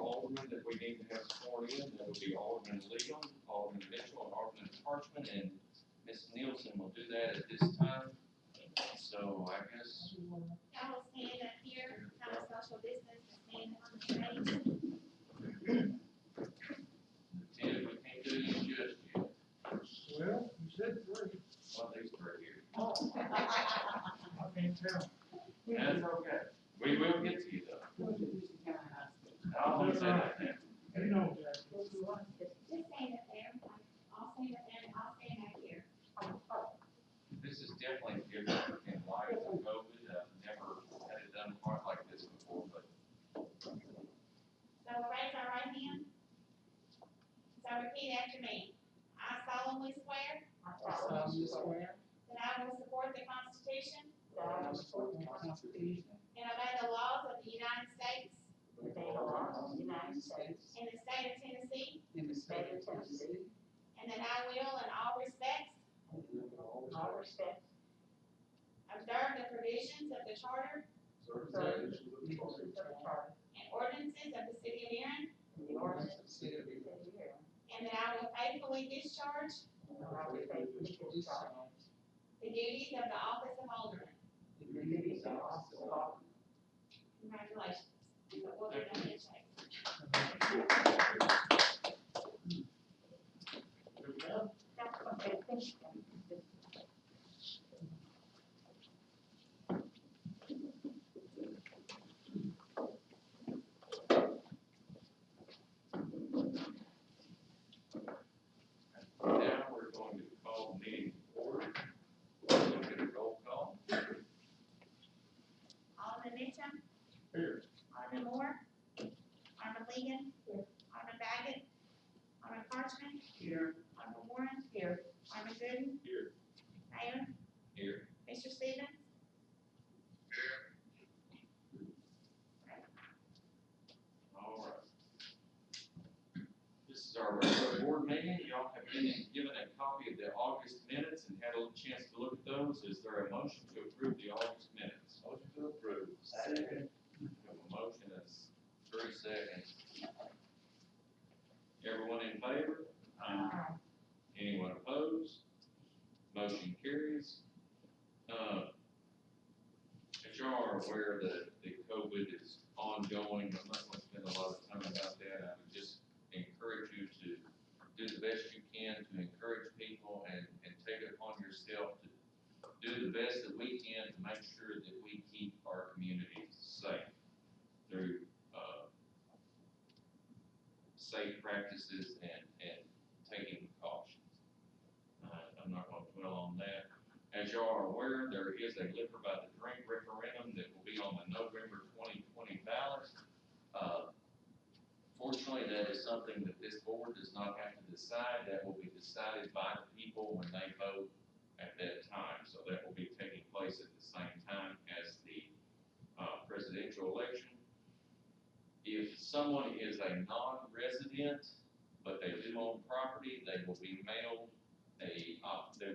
aldermen that we need to have sworn in. That would be Alderman Leon, Alderman Mitchell, and Alderman Parchman, and Ms. Nielsen will do that at this time. So I guess. I will stand up here, have a social distance, and stand on the stage. Ted, we can't do you just yet. Well, you said three. Well, these three here. Oh. I can't tell. That's okay. We will get to you though. I'll say that now. You know, Jack. Just stand up there, I'll stand up there, and I'll stand back here. This is definitely different in light of COVID. I've never had it done quite like this before, but. So we'll raise our right hand. So repeat after me. I solemnly swear that I will support the Constitution and obey the laws of the United States and the state of Tennessee, and that I will in all respects observe the provisions of the Charter and ordinances of the City of Erin, and that I will faithfully discharge the duties of the office of Alderman. Congratulations. We'll do that handshake. Now we're going to call the meeting to order. We'll get a roll call. Alderman Mitchum. Here. Alderman Moore. Alderman Legan. Alderman Baggett. Alderman Parchman. Here. Alderman Warren. Here. Alderman Gooden. Here. Mayor. Here. Mr. Stevens. All right. This is our regular board meeting. Y'all have been given a copy of the August minutes and had a little chance to look at those. Is there a motion to approve the August minutes? Motion to approve. Second. We have a motion that's 3 seconds. Everyone in favor? Aye. Anyone opposed? Motion carries. As you are aware that the COVID is ongoing, I'm not going to spend a lot of time about that. I would just encourage you to do the best you can to encourage people and take it upon yourself to do the best that we can to make sure that we keep our communities safe through safe practices and taking precautions. I'm not going to dwell on that. As you are aware, there is a liquor by the drink referendum that will be on the November 2020 ballot. Fortunately, that is something that this board does not have to decide. That will be decided by the people when they vote at that time. So that will be taking place at the same time as the presidential election. If someone is a non-resident, but they do own property, they will be mailed they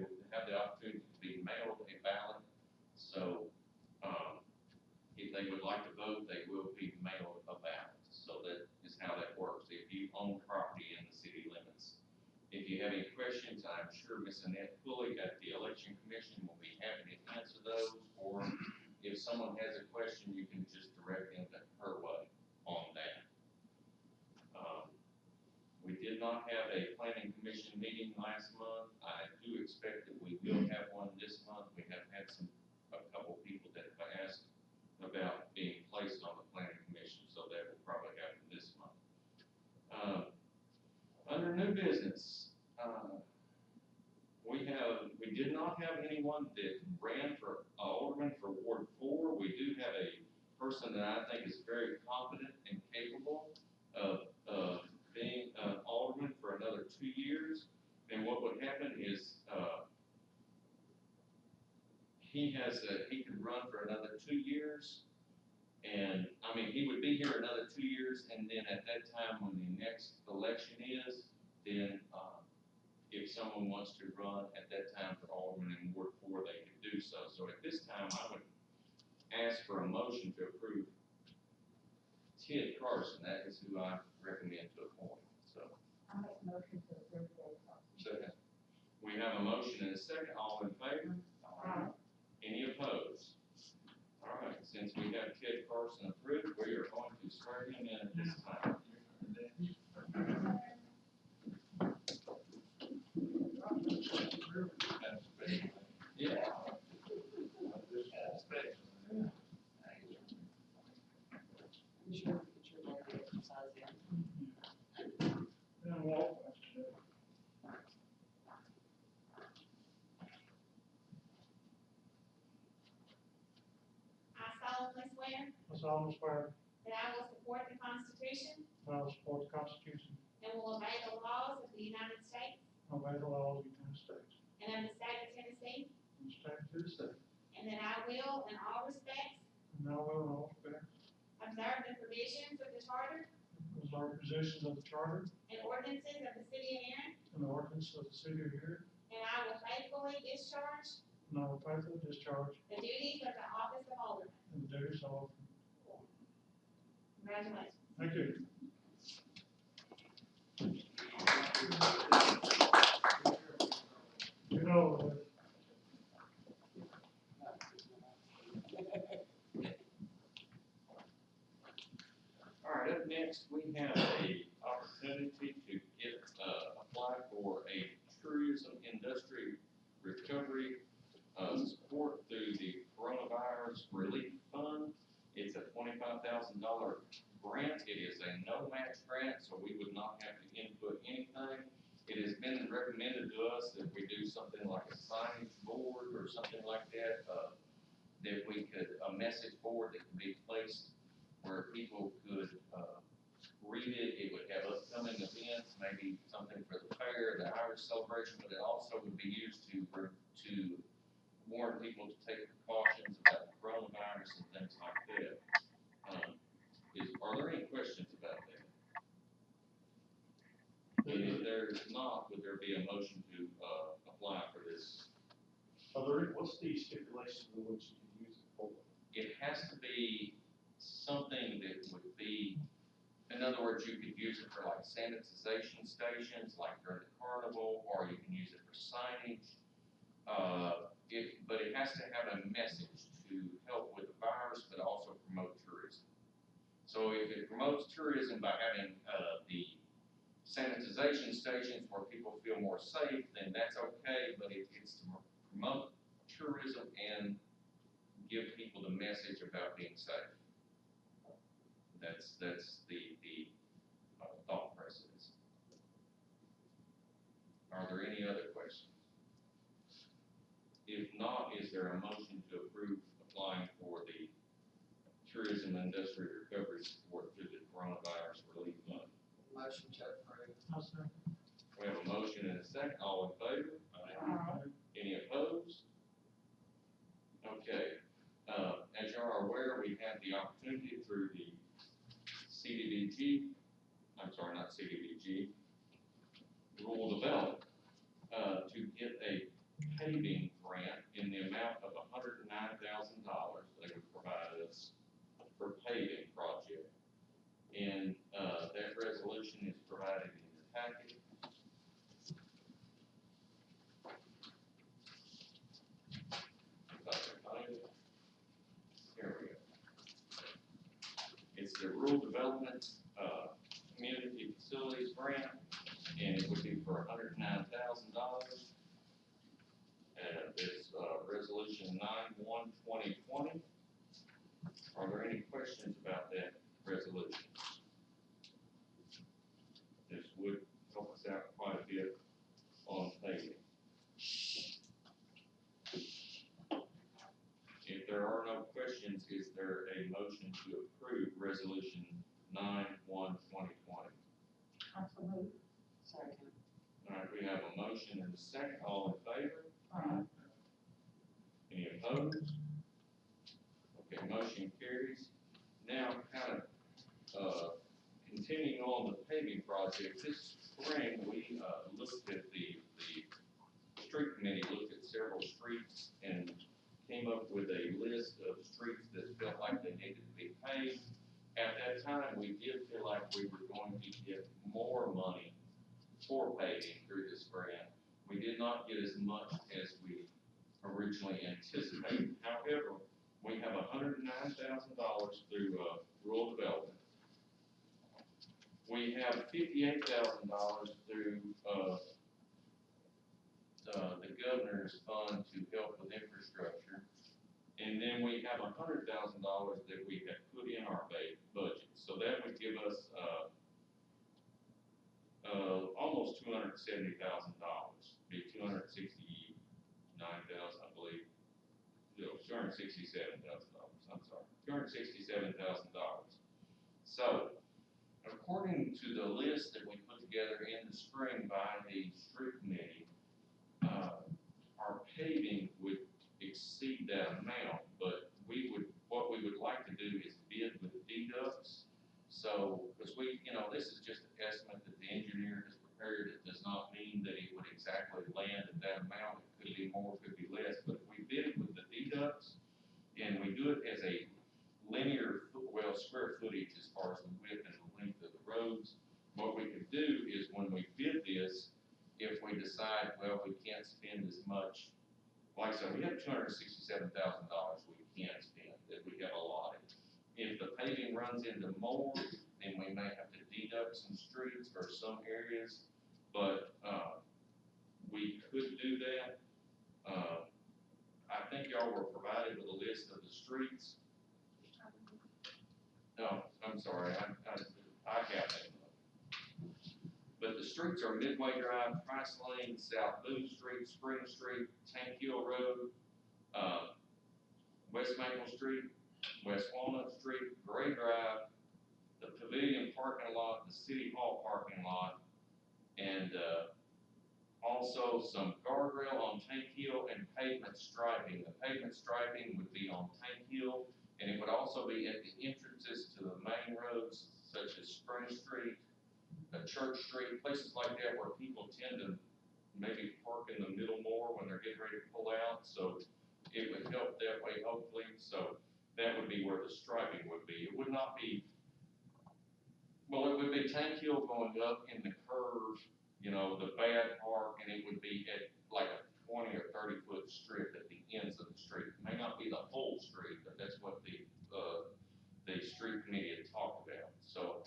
will have the opportunity to be mailed a ballot. So, if they would like to vote, they will be mailed a ballot. So that is how that works. If you own property in the city limits. If you have any questions, I'm sure Ms. Annette Pulley at the Election Commission will be happy to answer those. Or if someone has a question, you can just direct them her way on that. We did not have a planning commission meeting last month. I do expect that we will have one this month. We have had a couple people that have asked about being placed on the planning commission, so that will probably happen this month. Under new business, we did not have anyone that ran for alderman for Ward 4. We do have a person that I think is very competent and capable of being alderman for another 2 years. And what would happen is he could run for another 2 years, and I mean he would be here another 2 years, and then at that time when the next election is, then if someone wants to run at that time for alderman in Ward 4, they could do so. So at this time, I would ask for a motion to approve Ted Carson, that is who I recommend to appoint, so. I make a motion to approve the Second. We have a motion and a second, all in favor? Aye. Any opposed? All right, since we have Ted Carson approved, we are going to swear him in at this time. Yeah. You sure we get your lady exercise in? Then walk. I solemnly swear I solemnly swear that I will support the Constitution that I will support the Constitution and will obey the laws of the United States and obey the laws of the United States and of the state of Tennessee, and the state of Tennessee, and that I will, in all respects, and I will in all respects observe the provisions of the Charter observe positions of the Charter and ordinances of the city of Erin, and the ordinance of the city of Erin, and I will faithfully discharge and I will faithfully discharge the duties of the office of Alderman. the duties of. Congratulations. Thank you. You know, All right, up next, we have a opportunity to get, apply for a tourism industry recovery, support through the coronavirus relief fund. It's a $25,000 grant. It is a no match grant, so we would not have to input anything. It has been recommended to us that we do something like a signage board or something like that, that we could, a message board that could be placed where people could, read it. It would have upcoming events, maybe something for the fair, the Irish celebration, but it also would be used to warn people to take precautions about the coronavirus and things like that. Are there any questions about that? And if there's not, would there be a motion to, apply for this? What's the stipulations in which you can use it for? It has to be something that would be, in other words, you could use it for like sanitization stations, like during the carnival, or you can use it for signage. But it has to have a message to help with the virus, but also promote tourism. So if it promotes tourism by having, the sanitization stations where people feel more safe, then that's okay, but it's to promote tourism and give people the message about being safe. That's the thought process. Are there any other questions? If not, is there a motion to approve applying for the tourism industry recovery support through the coronavirus relief fund? Motion to approve. I'll second. We have a motion and a second, all in favor? Any opposed? Okay, as you are aware, we have the opportunity through the not CDBG, rural development, to get a paving grant in the amount of $109,000 they would provide us for paving project. And, that resolution is provided in the packet. If I can find it. Here we go. It's the rural development, community facilities grant, and it would be for $109,000. It's, resolution 9/1/2020. Are there any questions about that resolution? This would help us out quite a bit on paving. If there are no questions, is there a motion to approve resolution 9/1/2020? Absolutely. Second. All right, we have a motion and a second, all in favor? Aye. Any opposed? Okay, motion carries. Now, kind of, continuing on the paving project, this spring, we, looked at the street committee looked at several streets and came up with a list of streets that felt like they needed to be paved. at that time, we did feel like we were going to get more money for paving through this grant. We did not get as much as we originally anticipated. However, we have $109,000 through, rural development. We have $58,000 through, the governor's fund to help with infrastructure. And then we have $100,000 that we had put in our budget. So that would give us, almost $270,000, be $269,000, I believe. No, $267,000, I'm sorry, $267,000. So, according to the list that we put together in the spring by the street committee, our paving would exceed that amount, but what we would like to do is bid with deducts. So, because this is just an estimate that the engineer has prepared. It does not mean that it would exactly land at that amount. It could be more, it could be less, but if we bid it with the deducts, and we do it as a linear, square footage as far as the width and the length of the roads, what we could do is when we bid this, if we decide, well, we can't spend as much, like I said, we have $267,000 we can't spend, that we have allotted. If the paving runs into more, then we may have to deduct some streets or some areas, but, we could do that. I think y'all were provided with a list of the streets. No, I'm sorry, I got that. But the streets are Midway Drive, Price Lane, South Boone Street, Spring Street, Tank Hill Road, West Maple Street, West Walnut Street, Gray Drive, the Pavilion parking lot, the City Hall parking lot, and, also some guardrail on Tank Hill and pavement striping. The pavement striping would be on Tank Hill, and it would also be at the entrances to the main roads such as Spring Street, Church Street, places like that where people tend to maybe park in the middle more when they're getting ready to pull out. So it would help that way, hopefully. So that would be where the striping would be. It would not be, well, it would be Tank Hill going up in the curve, the bad part, and it would be at like a 20 or 30 foot strip at the ends of the street. It may not be the whole street, but that's what the street committee had talked about. So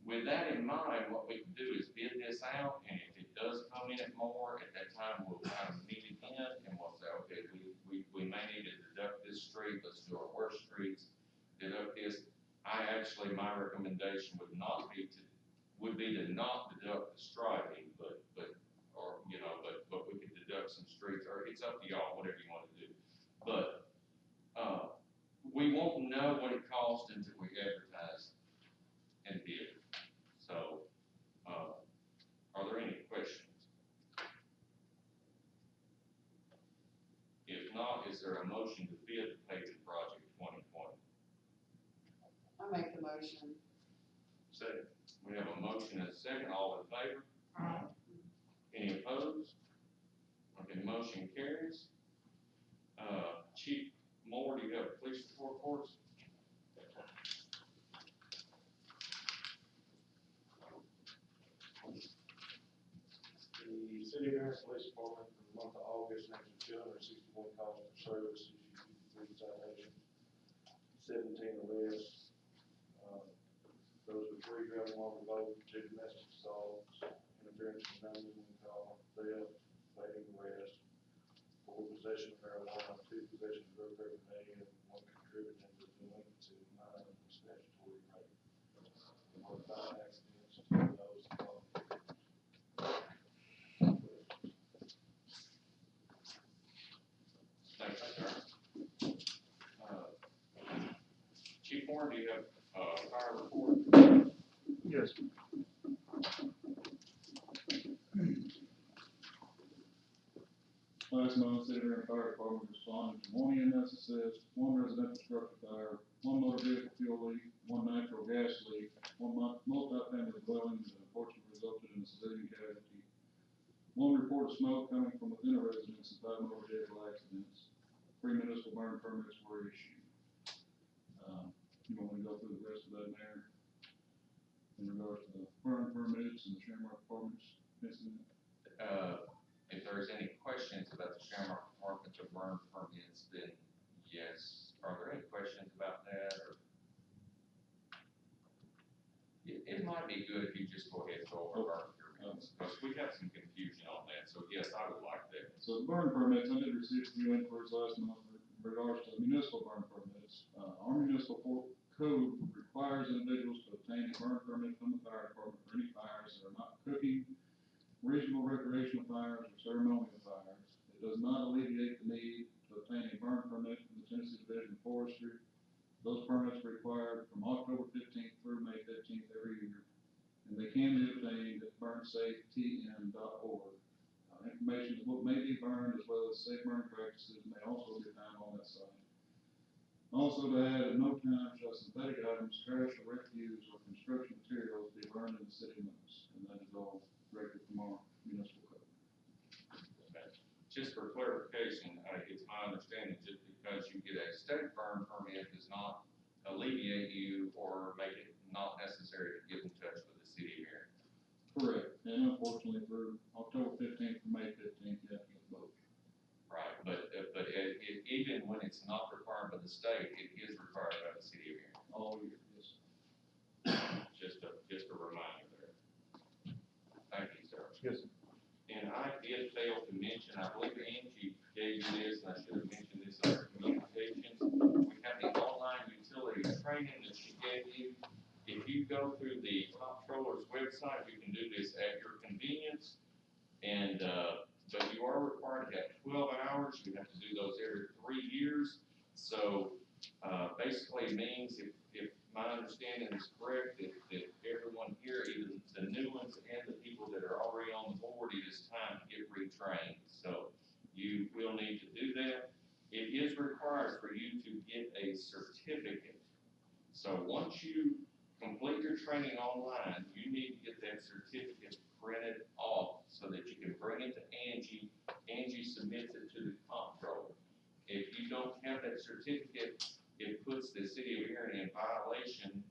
with that in mind, what we can do is bid this out, and if it does come in at more, at that time, we'll kind of meet again, and we'll say, okay, we may need to deduct this street, let's do our worst streets, deduct this. My recommendation would be to not deduct the striping, but we could deduct some streets, or it's up to y'all, whatever you want to do. But, we won't know what it costs until we advertise and bid. So, are there any questions? If not, is there a motion to bid the paving project 2020? I make the motion. Second. We have a motion and a second, all in favor? Aye. Any opposed? Okay, motion carries. Chief Moore, do you have a police report for us? The City of Erin Police Department for the month of August answered 261 calls for service, issued 3 citations, 17 arrests. Those were 3 drug law revoked, 2 domestic assaults, interference with 911 call, theft, evading arrest, 4 possession of marijuana, 2 possession of drug paraphernalia, and 1 contributing to delinquency of 9 statutory rape. There were 5 accidents, 2 of those involved. Thanks, sir. Chief Moore, do you have a fire report? Yes. Last month, City of Erin Fire Department responded to 1 EMS assist, 1 residential structure fire, 1 motor vehicle fuel leak, 1 natural gas leak, 1 multi-family dwelling that unfortunately resulted in a civilian casualty, 1 report of smoke coming from within a residence, and 5 motor vehicle accidents. 3 municipal burn permits were issued. You want me to go through the rest of that, Mayor? In regards to the burn permits and the Shamrock Apartments incident? If there's any questions about the Shamrock Apartments or burn permits, then yes. Are there any questions about that, or? It might be good if you just go ahead and go over burn permits, because we got some confusion on that, so yes, I would like that. So the burn permits, I did receive a few inquiries last month in regards to municipal burn permits. Our municipal code requires individuals to obtain a burn permit from the fire department for any fires that are not cooking, regional recreational fires, or ceremonial fires. It does not alleviate the need to obtain a burn permit from the Tennessee Division of Forestry. Those permits are required from October 15th through May 15th every year, and they can be obtained at burnsafetn.org. Information of what may be burned as well as safe burn practices may also be found on that site. Also to add, at no time shall synthetic items, trash or refuse, or construction materials be burned in the city limits, and that is all directed from our municipal code. Just for clarification, it's my understanding just because you get a state burn permit does not alleviate you or make it not necessary to get in touch with the city of Erin. Correct, and unfortunately for October 15th to May 15th, you have to get both. Right, but even when it's not required by the state, it is required by the city of Erin. All year, yes. Just a reminder there. Thank you, sir. Yes. And I did fail to mention, I believe Angie gave you this, and I should have mentioned this in our communications. We have the online utility training that she gave you. If you go through the comptroller's website, you can do this at your convenience. And, but you are required to have 12 hours. You have to do those every 3 years. So, basically it means if my understanding is correct, that everyone here, even the new ones and the people that are already on the board, it is time to get retrained. So you will need to do that. It is required for you to get a certificate. So once you complete your training online, you need to get that certificate printed off so that you can bring it to Angie. Angie submits it to the comptroller. If you don't have that certificate, it puts the city of Erin in violation,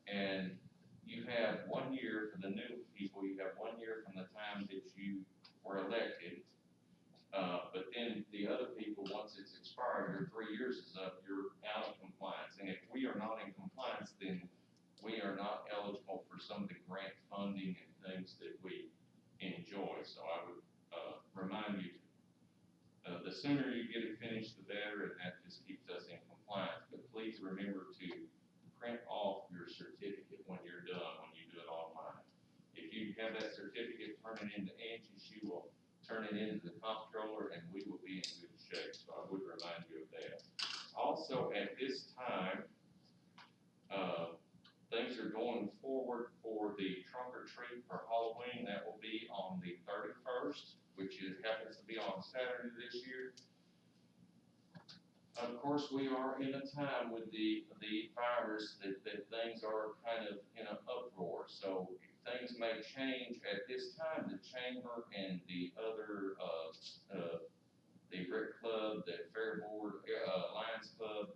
and you have 1 year for the new people. You have 1 year from the time that you were elected. But then the other people, once it's expired, your 3 years is up, you're out of compliance. And if we are not in compliance, then we are not eligible for some of the grant funding and things that we enjoy. So I would remind you, the sooner you get it finished, the better, and that just keeps us in compliance. But please remember to print off your certificate when you're done, when you do it online. If you have that certificate, turn it into Angie, she will turn it into the comptroller, and we will be in good shape. So I would remind you of that. Also, at this time, things are going forward for the trunk or treat for Halloween. That will be on the 31st, which happens to be on Saturday this year. Of course, we are in a time with the virus that things are kind of in an uproar. So things may change at this time. The chamber and the other, the Rec Club, the Fair Board, Lions Club,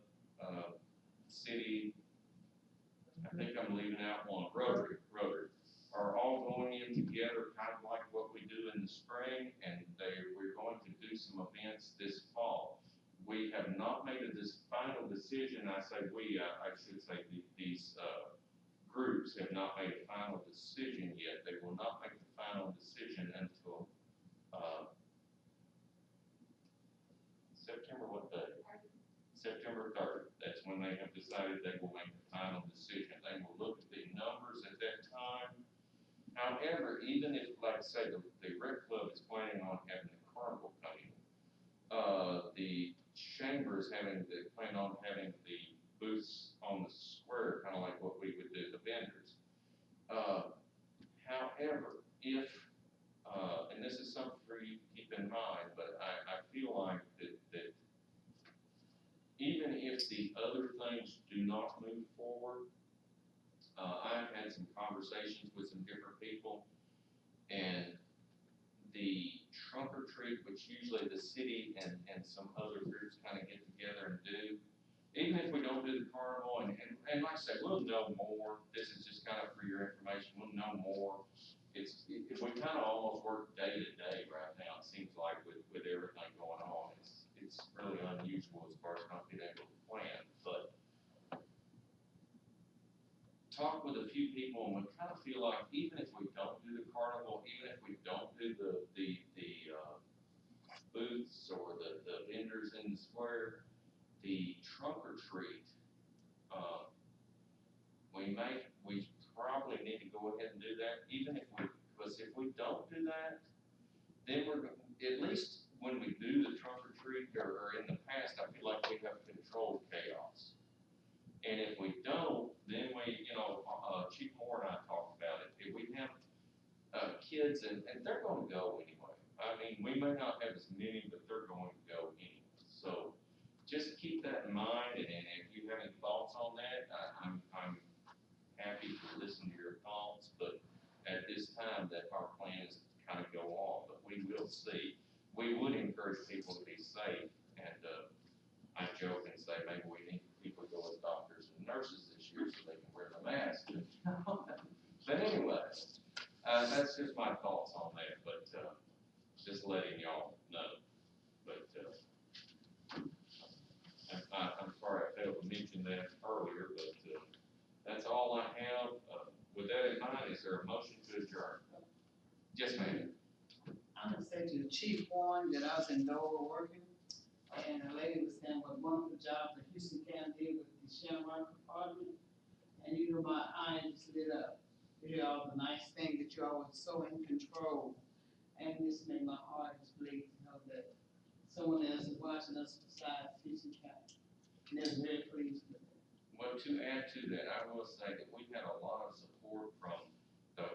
City, I think I'm leaving out one, Rotary, are all going in together, kind of like what we do in the spring, and we're going to do some events this fall. We have not made this final decision. I say we, I should say these groups have not made a final decision yet. They will not make the final decision until September, what day? September 3rd. That's when they have decided they will make the final decision. They will look at the numbers at that time. However, even if, like I say, the Rec Club is planning on having the carnival coming, the chamber is plan on having the booths on the square, kind of like what we would do, the vendors. However, if, and this is something for you to keep in mind, but I feel like that even if the other things do not move forward, I've had some conversations with some different people, and the trunk or treat, which usually the city and some other groups kind of get together and do, even if we don't do the carnival, and like I said, we'll know more, this is just kind of for your information, we'll know more. If we kind of almost work day to day right now, it seems like with everything going on, it's really unusual as far as not being able to plan, but talk with a few people, and we kind of feel like even if we don't do the carnival, even if we don't do the booths or the vendors in the square, the trunk or treat, we probably need to go ahead and do that, because if we don't do that, then at least when we do the trunk or treat, or in the past, I feel like we have controlled chaos. And if we don't, then Chief Moore and I talked about it, if we have, kids, and they're gonna go anyway. I mean, we may not have as many, but they're going to go anyway. So just keep that in mind, and if you have any thoughts on that, I'm happy to listen to your thoughts, but at this time, that our plan is to kind of go on, but we will see. We would encourage people to be safe, and, I joke and say maybe we need people to go as doctors and nurses this year so they can wear the mask. But anyway, that's just my thoughts on that, but, just letting y'all know. But, I'm sorry I failed to mention that earlier, but, that's all I have. With that in mind, is there a motion to adjourn? Yes, ma'am. I'm gonna say to Chief Warren that I was in Dover working, and a lady was saying what wonderful job that Houston County did with the Shamrock Department. And you know, my eyes just lit up, to hear all the nice things that you all were so in control. And this made my heart just bleed to know that someone else is watching us besides Houston County. And they're very pleased with it. Well, to add to that, I will say that we had a lot of support from the,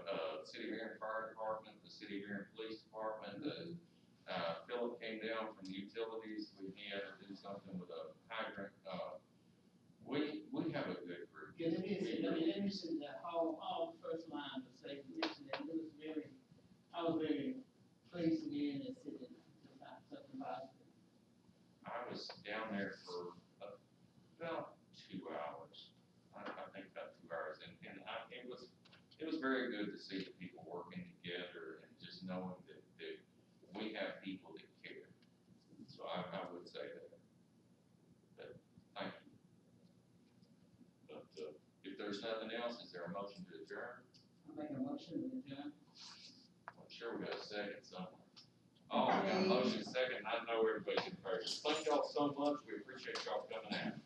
City of Erin Fire Department, the City of Erin Police Department, Philip came down from utilities, we had to do something with a hydrant, we have a good group. Yeah, it is, I mean, they mentioned the whole, all the first line was like, mentioned that, it was very, I was very pleased to be in that city, something positive. I was down there for about 2 hours. I think about 2 hours, and it was very good to see the people working together and just knowing that we have people that care. So I would say that. But thank you. But if there's nothing else, is there a motion to adjourn? I make a motion to adjourn. I'm sure we got a second somewhere. Oh, we got a motion second. I know everybody's in favor. Thank y'all so much. We appreciate y'all coming out.